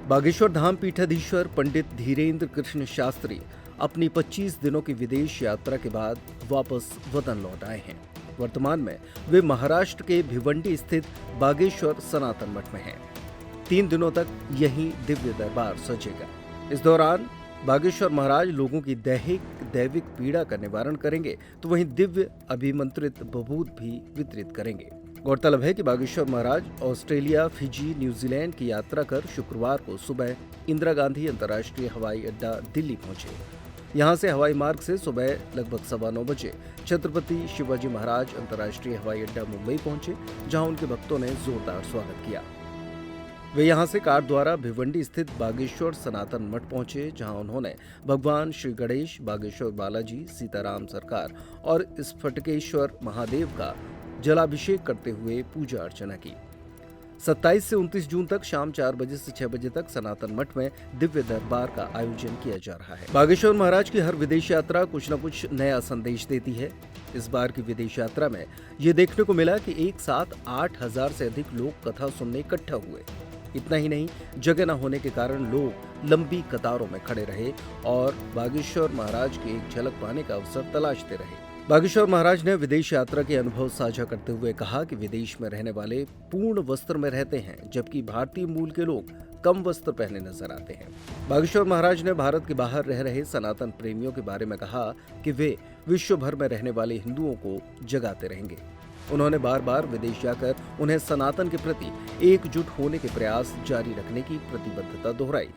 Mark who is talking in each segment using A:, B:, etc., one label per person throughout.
A: बागेश्वर धाम पीठाधीश्वर पंडित धीरेन्द्र कृष्ण शास्त्री अपनी 25 दिनों की विदेश यात्रा के बाद वापस वतन लौट आए हैं। वर्तमान में वे महाराष्ट्र के भिवंडी स्थित बागेश्वर सनातन मठ में हैं। 3 दिनों तक यहीं दिव्य दरबार सजेगा। इस दौरान बागेश्वर महाराज लोगों की दैविक पीड़ा का निवारण करेंगे, तो वहीं दिव्य अभिमंत्रित बभूत भी वितरित करेंगे। गौरतलब है कि बागेश्वर महाराज ऑस्ट्रेलिया, फिजी, न्यूजीलैंड की यात्रा कर शुक्रवार को सुबह इंदिरा गांधी अंतर्राष्ट्रीय हवाई अड्डा दिल्ली पहुंचे। यहां से हवाई मार्ग से सुबह लगभग 9:15 बजे छत्रपति शिवाजी महाराज अंतर्राष्ट्रीय हवाई अड्डा मुंबई पहुंचे, जहां उनके भक्तों ने जोरदार स्वागत किया। वे यहां से कार द्वारा भिवंडी स्थित बागेश्वर सनातन मठ पहुंचे, जहां उन्होंने भगवान श्री गणेश, बागेश्वर बालाजी, सीताराम सरकार और स्फटिकेश्वर महादेव का जलाभिषेक करते हुए पूजा अर्चना की। 27 से 29 जून तक शाम 4 बजे से 6 बजे तक सनातन मठ में दिव्य दरबार का आयोजन किया जा रहा है। बागेश्वर महाराज की हर विदेश यात्रा कुछ न कुछ नया संदेश देती है। इस बार की विदेश यात्रा में ये देखने को मिला कि एक साथ 8,000 से अधिक लोग कथा सुनने इकट्ठा हुए। इतना ही नहीं, जगह न होने के कारण लोग लंबी कतारों में खड़े रहे और बागेश्वर महाराज की एक झलक पाने का अवसर तलाशते रहे। बागेश्वर महाराज ने विदेश यात्रा के अनुभव साझा करते हुए कहा कि विदेश में रहने वाले पूर्ण वस्त्र में रहते हैं, जबकि भारतीय मूल के लोग कम वस्त्र पहने नजर आते हैं। बागेश्वर महाराज ने भारत के बाहर रह रहे सनातन प्रेमियों के बारे में कहा कि वे विश्व भर में रहने वाले हिंदुओं को जगाते रहेंगे। उन्होंने बार बार विदेश जाकर उन्हें सनातन के प्रति एकजुट होने के प्रयास जारी रखने की प्रतिबद्धता दोहराई।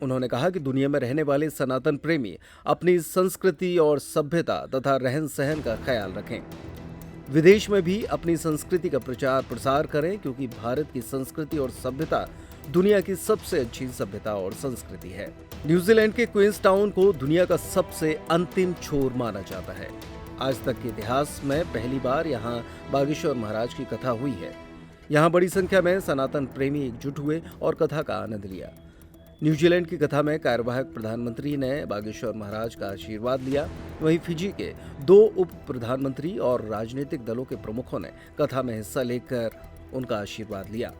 A: उन्होंने कहा कि दुनिया में रहने वाले सनातन प्रेमी अपनी संस्कृति और सभ्यता तथा रहन सहन का ख्याल रखें। विदेश में भी अपनी संस्कृति का प्रचार प्रसार करें, क्योंकि भारत की संस्कृति और सभ्यता दुनिया की सबसे अच्छी सभ्यता और संस्कृति है। न्यूजीलैंड के क्वींसटाउन को दुनिया का सबसे अंतिम छोर माना जाता है। आज तक के इतिहास में पहली बार यहाँ बागेश्वर महाराज की कथा हुई है। यहाँ बड़ी संख्या में सनातन प्रेमी एकजुट हुए और कथा का आनंद लिया। न्यूजीलैंड की कथा में कार्यवाहक प्रधानमंत्री ने बागेश्वर महाराज का आशीर्वाद लिया। वहीं फिजी के 2 उप प्रधानमंत्री और राजनीतिक दलों के प्रमुखों ने कथा में हिस्सा लेकर उनका आशीर्वाद लिया।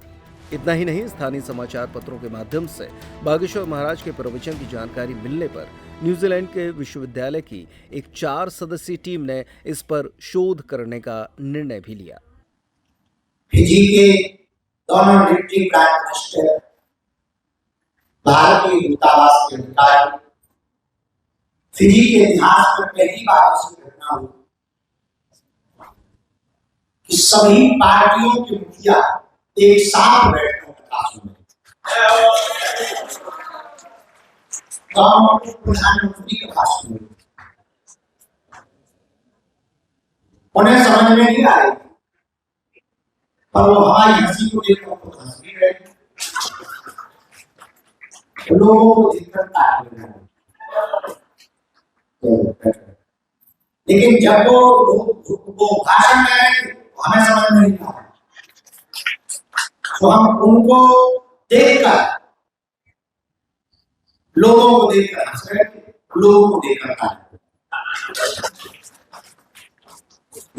A: इतना ही नहीं, स्थानीय समाचार पत्रों के माध्यम से बागेश्वर महाराज के प्रवचन की जानकारी मिलने पर न्यूजीलैंड के विश्वविद्यालय की एक 4 सदस्यीय टीम ने इस पर शोध करने का निर्णय भी लिया।
B: फिजी के दोनों डिप्टी प्राइम मिनिस्टर, भारतीय दूतावास के अधिकारी, फिजी के इतिहास में पहली बार ऐसी घटना हुई कि सभी पार्टियों के मुखिया एक साथ बैठकर कथा सुन रहे थे। प्रधानमंत्री कथा सुन रहे थे। उन्हें समझ में नहीं आ रही, पर वो हमारी हंसी को देखकर खुद हंस भी रहे थे। लोगों को दिक्कत आ रही है, लेकिन जब वो भाषण में रहे थे, हमें समझ में नहीं आ रहा, तो हम उनको देखकर, लोगों को देखकर हंस रहे थे, लोगों को देखकर हंस रहे थे।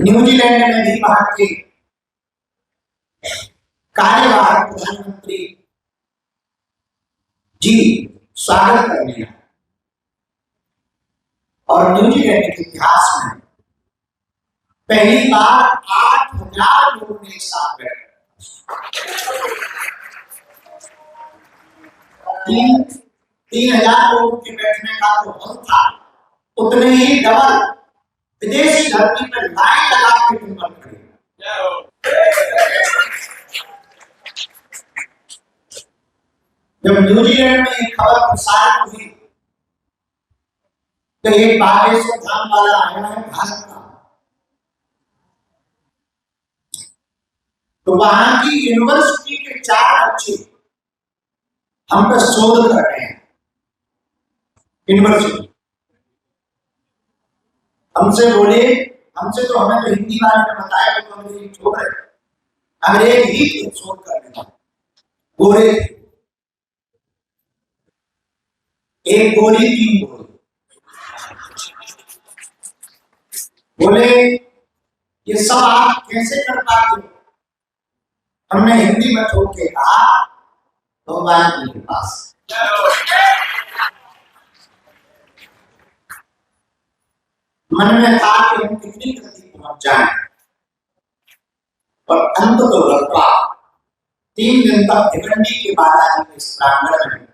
B: न्यूजीलैंड में भी वहां के कार्यवाहक प्रधानमंत्री जी स्वागत करने आए और न्यूजीलैंड के इतिहास में पहली बार 8,000 लोगों ने एक साथ बैठे। 3,000 लोगों के बैठने का तो हल था, उतने ही डबल विदेशी धरती पर लाइन लगा के टिम्बर खड़े। जब न्यूजीलैंड में एक खबर प्रसारित हुई तो एक बागेश्वर धाम वाला आया है भारत का, तो वहां की यूनिवर्सिटी के 4 बच्चे हम पर शोध कर रहे हैं। यूनिवर्सिटी हमसे बोले, हमसे तो हमें तो हिंदी वाले ने बताया कि तो अंग्रेजी छोड़ रहे, अंग्रेज ही शोध कर रहे, गोरे, एक गोली 3 गोली। बोले ये सब आप कैसे कर पाते हो? हमने हिंदी में छोड़ के कहा भगवान की कृपा से। मन में था कि हम कितनी गति पहुंच जाएं, और अंत तो रखा 3 दिन तक भिवंडी के बालाजी के इस प्रांगण में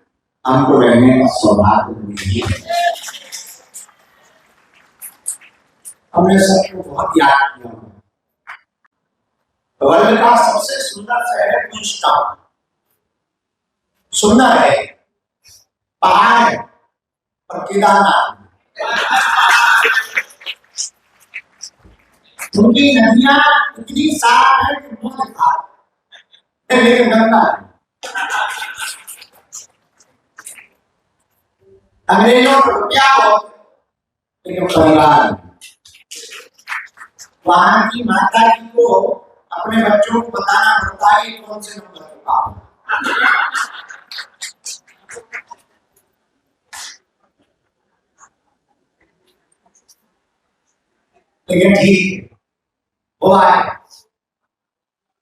B: हमको रहने का सौभाग्य मिला। हमने सबको बहुत याद किया। वर्ल्ड का सबसे सुंदर शहर क्वींसटाउन सुंदर है, पहाड़ है और केदारनाथ, उनकी नदियां इतनी साफ है कि बहुत खार है, लेकिन गंगा है। अंग्रेजों को रुपया हो लेकिन परिवार नहीं। वहां की माता जी को अपने बच्चों को बताना पड़ता है कौन से नंबर के पाप, लेकिन ठीक है, वो आए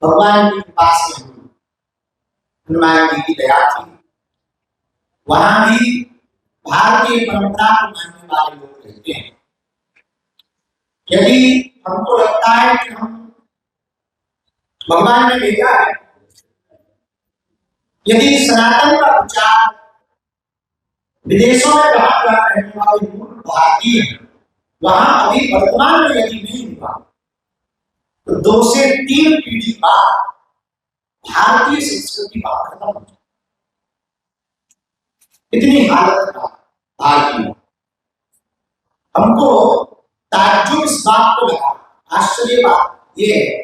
B: भगवान की कृपा से, हनुमान जी की दया थी। वहां भी भारतीय परंपरा को मानने वाले लोग रहते हैं। यदि हमको लगता है कि हम भगवान ने भेजा है, यदि सनातन का विचार विदेशों में जहां रहने वाले मूल भारतीय हैं, वहां अभी वर्तमान में यदि नहीं हुआ तो 2 से 3 पीढ़ी बाद भारतीय संस्कृति बात खत्म हो जाए। इतनी हालत था भारतीय। हमको ताज्जुब इस बात को लगा, आश्चर्य बात ये है,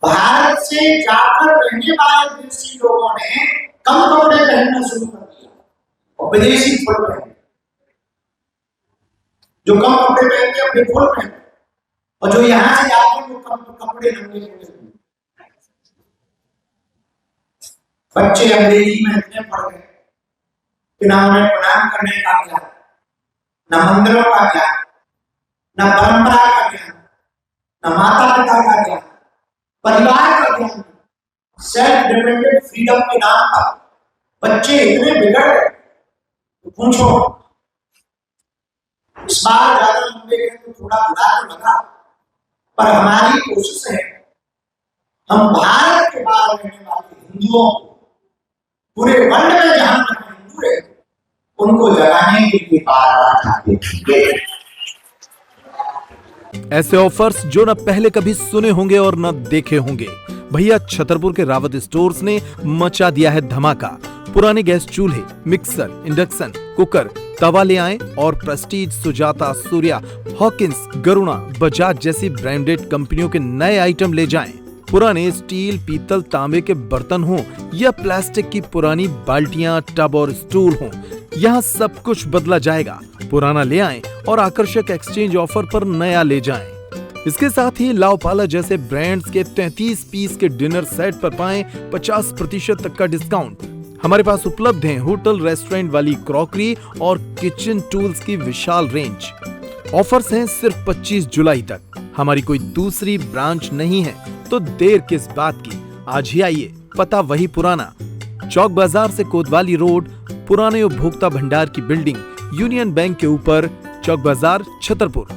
B: भारत से जाकर रहने वाले विदेशी लोगों ने कम कपड़े पहनना शुरू कर दिया और विदेशी फुल पहने। जो कम कपड़े पहनते अपने फुल पहनते, और जो यहाँ से जाते वो कम कपड़े नंगे नंगे। बच्चे अंग्रेजी में इतने पढ़ गए कि ना उन्हें प्रणाम करने का ज्ञान, न मंदिरों का ज्ञान, न परंपरा का ज्ञान, न माता पिता का ज्ञान, परिवार का ज्ञान, सेल्फ डिपेंडेंट फ्रीडम के नाम पर बच्चे इतने बिगड़ गए तो पूछो। इस बार ज्यादा लंबे गए तो थोड़ा बुरा तो लगा, पर हमारी कोशिश है हम भारत के बाहर रहने वाले हिंदुओं को, पूरे वर्ल्ड में जहां तक हिंदू है, उनको जगाने के लिए बार-बार चाहते हैं।
A: ऐसे ऑफर्स जो न पहले कभी सुने होंगे और न देखे होंगे। भैया छतरपुर के रावत स्टोर्स ने मचा दिया है धमाका। पुराने गैस चूल्हे, मिक्सर, इंडक्शन, कुकर, तवा ले आएं और प्रेस्टीज, सुजाता, सूर्या, हॉकिंस, गरुणा, बजाज जैसी ब्रांडेड कंपनियों के नए आइटम ले जाएं। पुराने स्टील, पीतल, तांबे के बर्तन हों या प्लास्टिक की पुरानी बाल्टियां, टब और स्टूल हों, यहाँ सब कुछ बदला जाएगा। पुराना ले आएं और आकर्षक एक्सचेंज ऑफर पर नया ले जाएं। इसके साथ ही लाओपाला जैसे ब्रांड्स के 33 पीस के डिनर सेट पर पाएं 50% तक का डिस्काउंट। हमारे पास उपलब्ध हैं होटल रेस्टोरेंट वाली क्रॉकरी और किचन टूल्स की विशाल रेंज। ऑफर्स हैं सिर्फ 25 जुलाई तक। हमारी कोई दूसरी ब्रांच नहीं है तो देर किस बात की, आज ही आइए। पता वही पुराना, चौक बाजार से कोतवाली रोड, पुराने उपभोक्ता भंडार की बिल्डिंग, यूनियन बैंक के ऊपर, चौक बाजार, छतरपुर।